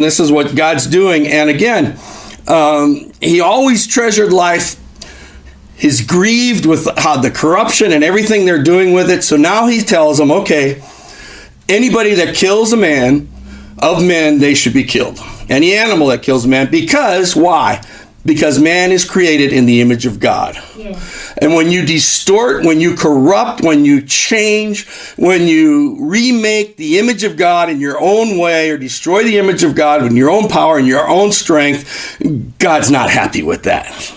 This is what God's doing. And again, he always treasured life. He's grieved with how the corruption and everything they're doing with it. So now he tells them, okay, anybody that kills a man of men, they should be killed. Any animal that kills a man. Because, why? Because man is created in the image of God. Yes. And when you distort, when you corrupt, when you change, when you remake the image of God in your own way or destroy the image of God in your own power and your own strength, God's not happy with that.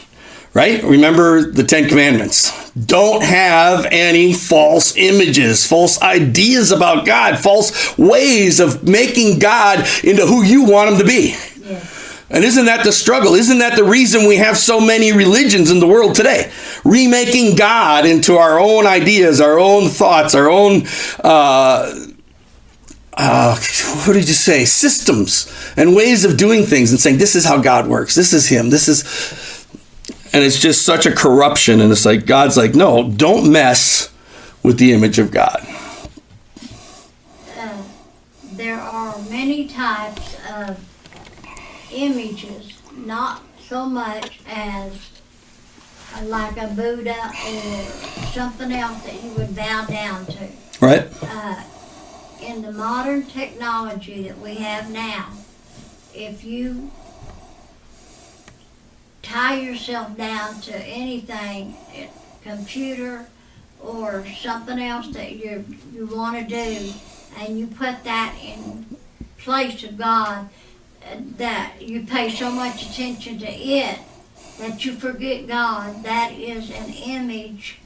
Right? Remember the 10 Commandments. Don't have any false images, false ideas about God, false ways of making God into who you want him to be. Yeah. And isn't that the struggle? Isn't that the reason we have so many religions in the world today? Remaking God into our own ideas, our own thoughts, our own, what did you say? Systems and ways of doing things and saying, this is how God works. This is him. This is... And it's just such a corruption. And it's like, God's like, no, don't mess with the image of God. There are many types of images, not so much as like a Buddha or something else that you would bow down to. Right. In the modern technology that we have now, if you tie yourself down to anything, computer or something else that you want to do, and you put that in place of God, that you pay so much attention to it that you forget God, that is an image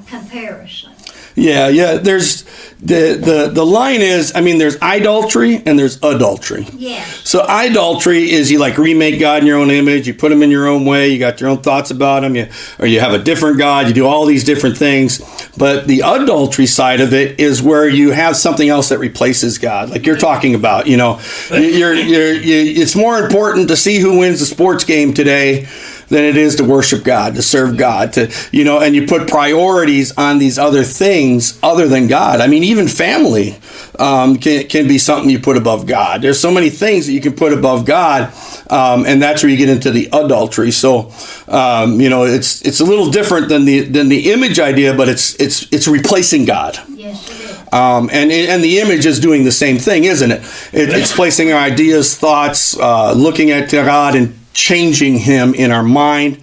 comparison. Yeah. There's the line is, I mean, there's idolatry and there's adultery. Yes. So idolatry is you like remake God in your own image, you put him in your own way, you got your own thoughts about him, or you have a different God, you do all these different things. But the adultery side of it is where you have something else that replaces God, like you're talking about. You know, it's more important to see who wins the sports game today than it is to worship God, to serve God, and you put priorities on these other things other than God. I mean, even family can be something you put above God. There's so many things that you can put above God, and that's where you get into the adultery. So, it's a little different than the image idea, but it's replacing God. Yes, it is. And the image is doing the same thing, isn't it? It's placing our ideas, thoughts, looking at God and changing him in our mind,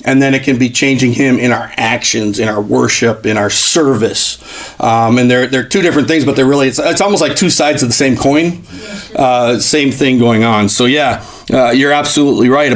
and then it can be changing him in our actions, in our worship, in our service. And they're two different things, but they're really, it's almost like two sides of the same coin. Same thing going on. So yeah, you're absolutely right about